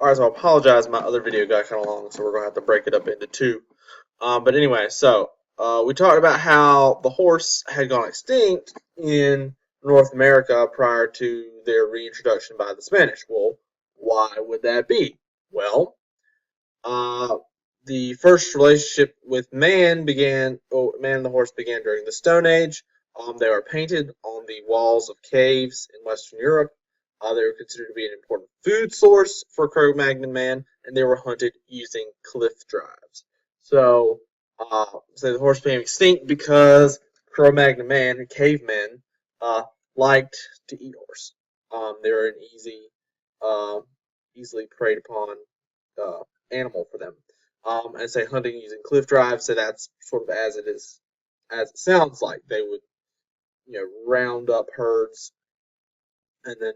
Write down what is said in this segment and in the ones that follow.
Alright, so I apologize, my other video got kind of long, so we're going to have to break it up into two. But anyway, we talked about how the horse had gone extinct in North America prior to their reintroduction by the Spanish. Well, why would that be? Well, uh, the first relationship with man and the horse began during the Stone Age. They were painted on the walls of caves in Western Europe. They were considered to be an important food source for Cro-Magnon man, and they were hunted using cliff drives. So the horse became extinct because Cro-Magnon man and cavemen liked to eat horse. They were an easily preyed upon uh, animal for them. And say hunting using cliff drives, so that's sort of as it sounds like. They would, round up herds and then,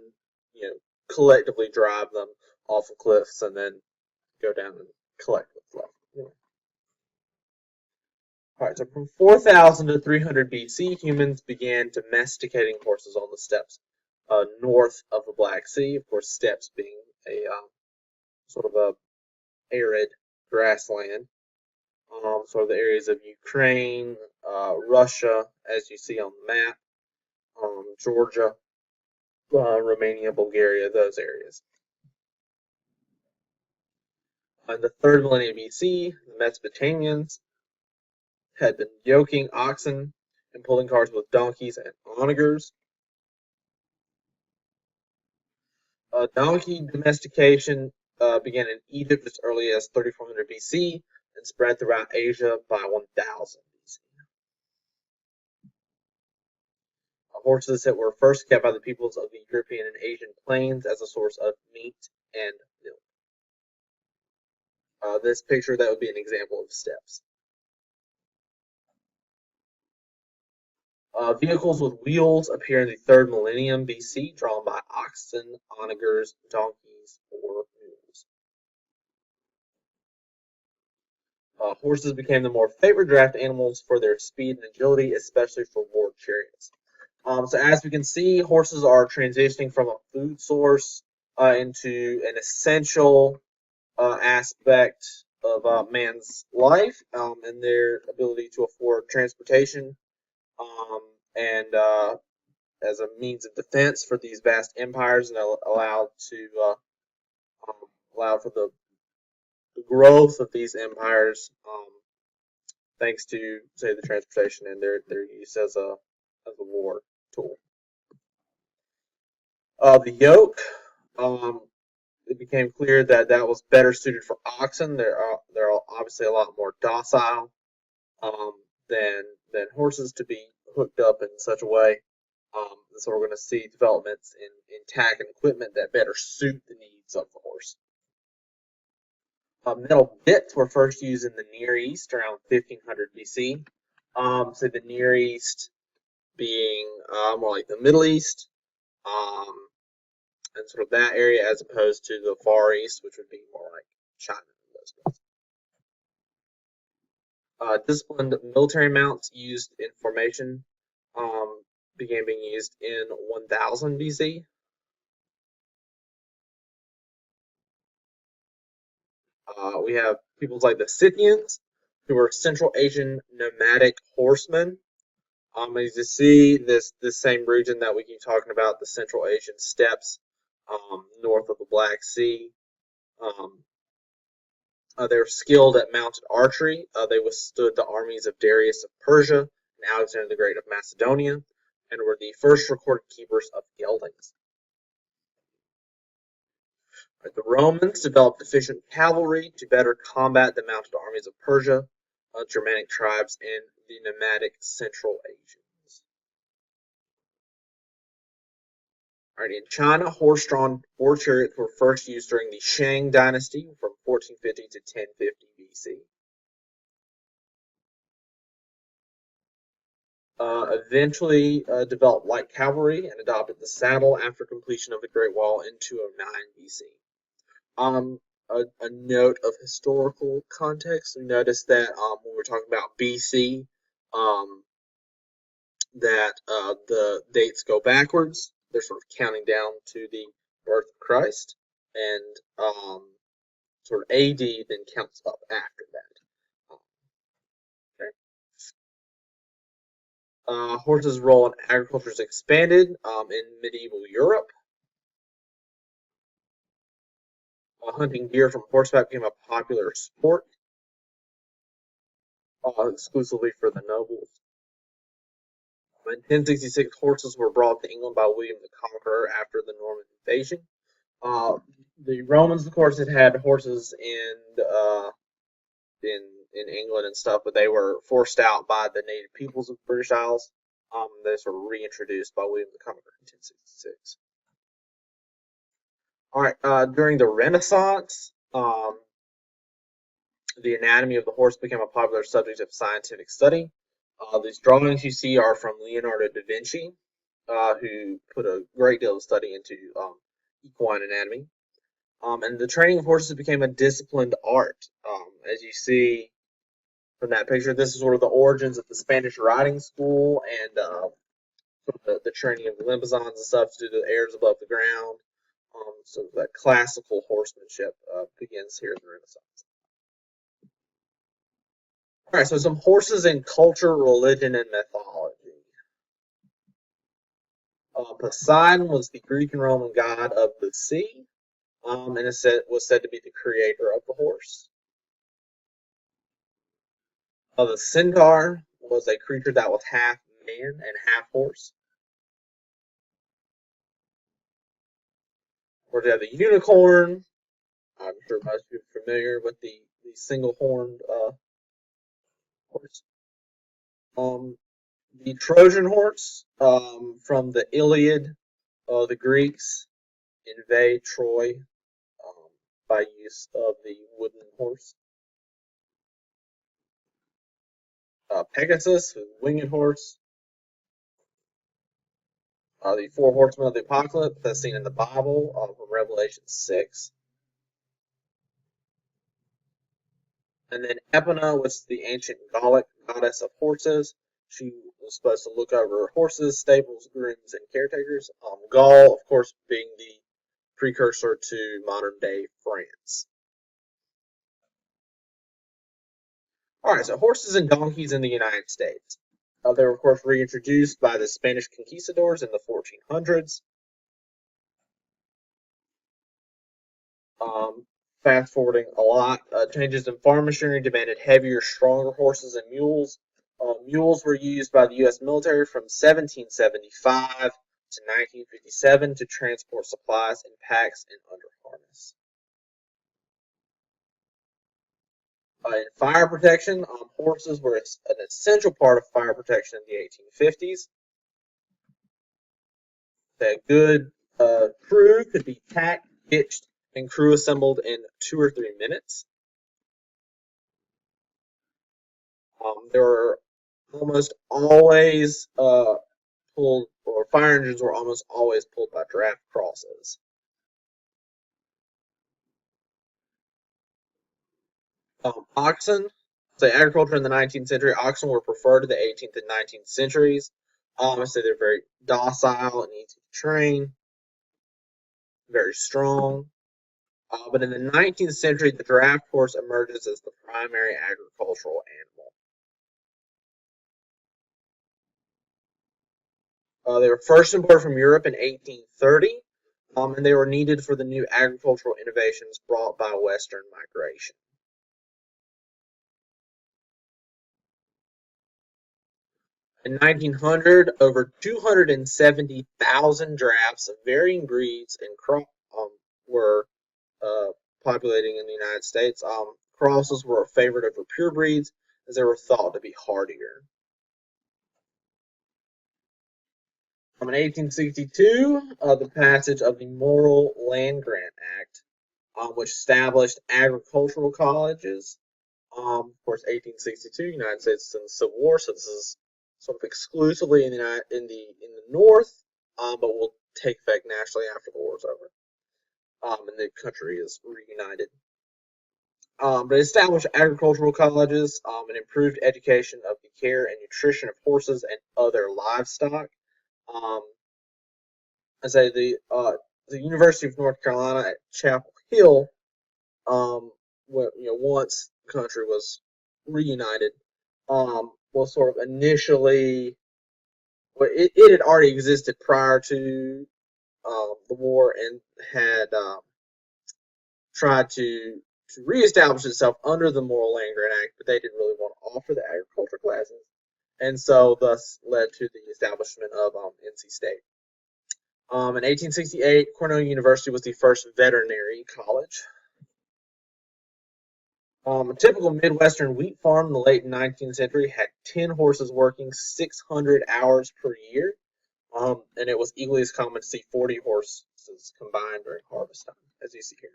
collectively drive them off of cliffs and then go down and collect what's left. All right, so from 4000 to 300 BC, humans began domesticating horses on the steppes north of the Black Sea. Of course, steppes being a sort of a arid grassland. Sort of the areas of Ukraine, Russia, as you see on the map, Georgia, Romania, Bulgaria, those areas. In the 3rd millennium BC, the Mesopotamians had been yoking oxen and pulling carts with donkeys and onagers. Donkey domestication began in Egypt as early as 3400 BC and spread throughout Asia by 1000 BC. Horses that were first kept by the peoples of the European and Asian plains as a source of meat and milk. This picture, that would be an example of steppes. Vehicles with wheels appear in the 3rd millennium BC, drawn by oxen, onagers, donkeys, or mules. Horses became the more favored draft animals for their speed and agility, especially for war chariots. So as we can see, horses are transitioning from a food source into an essential aspect of man's life and their ability to afford transportation and as a means of defense for these vast empires, and allowed for the growth of these empires thanks to, say, the transportation and their use as a war tool. The yoke, it became clear that that was better suited for oxen. They're obviously a lot more docile than horses to be hooked up in such a way. So we're going to see developments in tack and equipment that better suit the needs of the horse. Metal bits were first used in the Near East around 1500 BC. So the Near East being more like the Middle East, and sort of that area, as opposed to the Far East, which would be more like China and those places. Disciplined military mounts used in formation began being used in 1000 BC. We have peoples like the Scythians, who were Central Asian nomadic horsemen. As you see, this same region that we keep talking about, the Central Asian steppes north of the Black Sea. They were skilled at mounted archery. They withstood the armies of Darius of Persia and Alexander the Great of Macedonia, and were the first recorded keepers of geldings. The Romans developed efficient cavalry to better combat the mounted armies of Persia, Germanic tribes, and the nomadic Central Asians. All right, in China, horse-drawn war chariots were first used during the Shang dynasty from 1450 to 1050 BC. Eventually developed light cavalry and adopted the saddle after completion of the Great Wall in 209 BC. A note of historical context, we noticed that when we're talking about BC, that the dates go backwards. They're sort of counting down to the birth of Christ, and sort of AD, then counts up after that. Okay. Horses' role in agriculture is expanded in medieval Europe. Hunting deer from horseback became a popular sport, exclusively for the nobles. In 1066, horses were brought to England by William the Conqueror after the Norman invasion. The Romans, of course, had horses in England and stuff, but they were forced out by the native peoples of the British Isles. They sort of reintroduced by William the Conqueror in 1066. All right, during the Renaissance, the anatomy of the horse became a popular subject of scientific study. These drawings you see are from Leonardo da Vinci, who put a great deal of study into equine anatomy. And the training of horses became a disciplined art. As you see from that picture, this is sort of the origins of the Spanish riding school and sort of the training of the limbazons and stuff to do the airs above the ground. So that classical horsemanship begins here in the Renaissance. All right, so some horses in culture, religion, and mythology. Poseidon was the Greek and Roman god of the sea, and was said to be the creator of the horse. The centaur was a creature that was half man and half horse. Or you have the unicorn. I'm sure most of you are familiar with the single-horned horse. The Trojan horse from the Iliad, the Greeks invade Troy by use of the wooden horse. Pegasus, the winged horse. The four horsemen of the apocalypse that's seen in the Bible from Revelation 6. And then Epona, which is the ancient Gallic goddess of horses. She was supposed to look over horses, stables, grooms, and caretakers. Gaul, of course, being the precursor to modern-day France. All right, so horses and donkeys in the United States. They were, of course, reintroduced by the Spanish conquistadors in the 1400s. Fast forwarding a lot, changes in farm machinery demanded heavier, stronger horses and mules. Mules were used by the U.S. military from 1775 to 1957 to transport supplies in packs and under harness. In fire protection, horses were an essential part of fire protection in the 1850s. A good crew could be packed, hitched, and crew assembled in 2 or 3 minutes. There were almost always pulled, or fire engines were almost always pulled by draft crosses. Oxen, so agriculture in the 19th century, oxen were preferred to the 18th and 19th centuries. I say they're very docile and easy to train, very strong. But in the 19th century, the draft horse emerges as the primary agricultural animal. They were first imported from Europe in 1830, and they were needed for the new agricultural innovations brought by Western migration. In 1900, over 270,000 drafts of varying breeds and were populating in the United States. Crosses were a favorite over pure breeds as they were thought to be hardier. In 1862, the passage of the Morrill Land Grant Act, which established agricultural colleges. Of course, 1862, United States is in the Civil War, so this is sort of exclusively in the North, but will take effect nationally after the war is over, and the country is reunited. But established agricultural colleges and improved education of the care and nutrition of horses and other livestock. I say the University of North Carolina at Chapel Hill when, once the country was reunited, was sort of initially, well, it had already existed prior to the war and had tried to reestablish itself under the Moral Land Grant Act, but they didn't really want to offer the agriculture classes, and so thus led to the establishment of NC State. In 1868, Cornell University was the first veterinary college. A typical Midwestern wheat farm in the late 19th century had 10 horses working 600 hours per year, and it was equally as common to see 40 horses combined during harvest time, as you see here.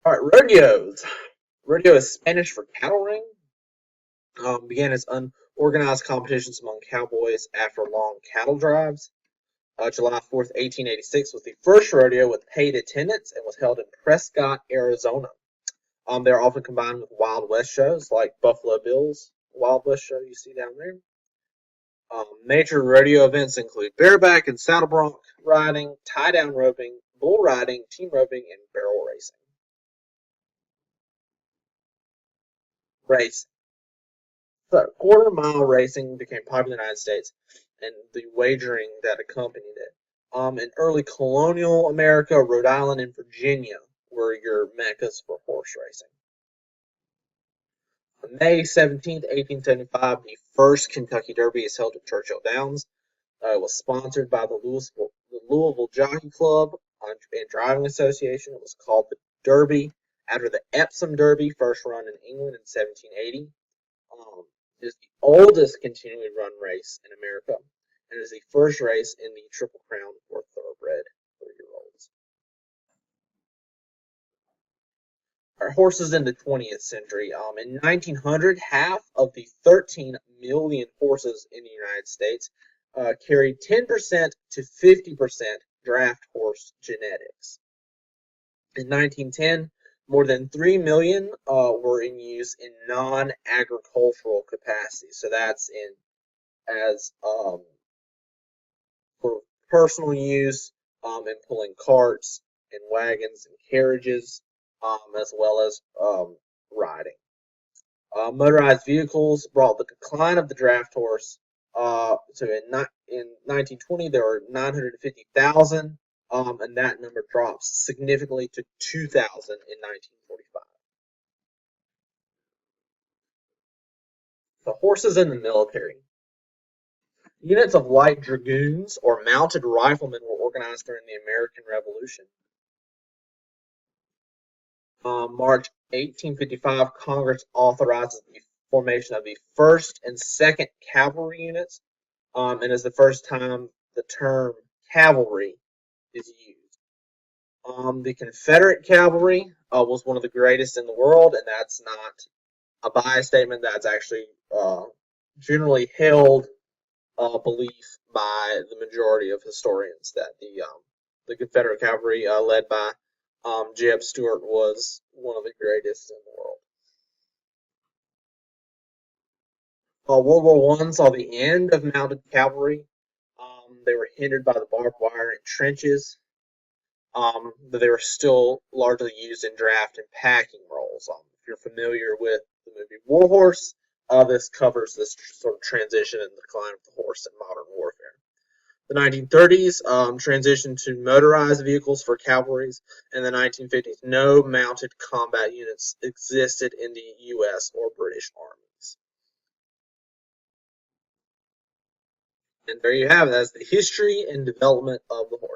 All right, rodeos. Rodeo is Spanish for cattle ring. Began as unorganized competitions among cowboys after long cattle drives. July 4th, 1886 was the first rodeo with paid attendance and was held in Prescott, Arizona. They're often combined with Wild West shows like Buffalo Bill's Wild West show you see down there. Major rodeo events include bareback and saddle bronc riding, tie-down roping, bull riding, team roping, and barrel racing. Racing. So, quarter-mile racing became popular in the United States, and the wagering that accompanied it. In early colonial America, Rhode Island and Virginia were your meccas for horse racing. On May 17, 1875, the first Kentucky Derby is held at Churchill Downs. It was sponsored by the Louisville Jockey Club and Driving Association. It was called the Derby after the Epsom Derby, first run in England in 1780. It is the oldest continually run race in America, and is the first race in the Triple Crown for thoroughbred 3-year-olds. Our horses in the 20th century. In 1900, half of the 13 million horses in the United States carried 10% to 50% draft horse genetics. In 1910, more than 3 million were in use in non-agricultural capacity. So that's as for personal use, in pulling carts and wagons and carriages, as well as riding. Motorized vehicles brought the decline of the draft horse. So in 1920, there were 950,000. And that number drops significantly to 2,000 in 1945. The horses in the military. Units of light dragoons or mounted riflemen were organized during the American Revolution. March 1855, Congress authorizes the formation of the 1st and 2nd Cavalry units, and is the first time the term cavalry is used. The Confederate cavalry was one of the greatest in the world, and that's not a biased statement. That's actually generally held belief by the majority of historians that the Confederate cavalry, led by Jeb Stuart, was one of the greatest in the world. World War I saw the end of mounted cavalry. They were hindered by the barbed wire and trenches. But they were still largely used in draft and packing roles. If you're familiar with the movie War Horse, this covers this sort of transition and decline of the horse in modern warfare. The 1930s transitioned to motorized vehicles for cavalries. In the 1950s, no mounted combat units existed in the U.S. or British armies. And there you have it. That's the history and development of the horse.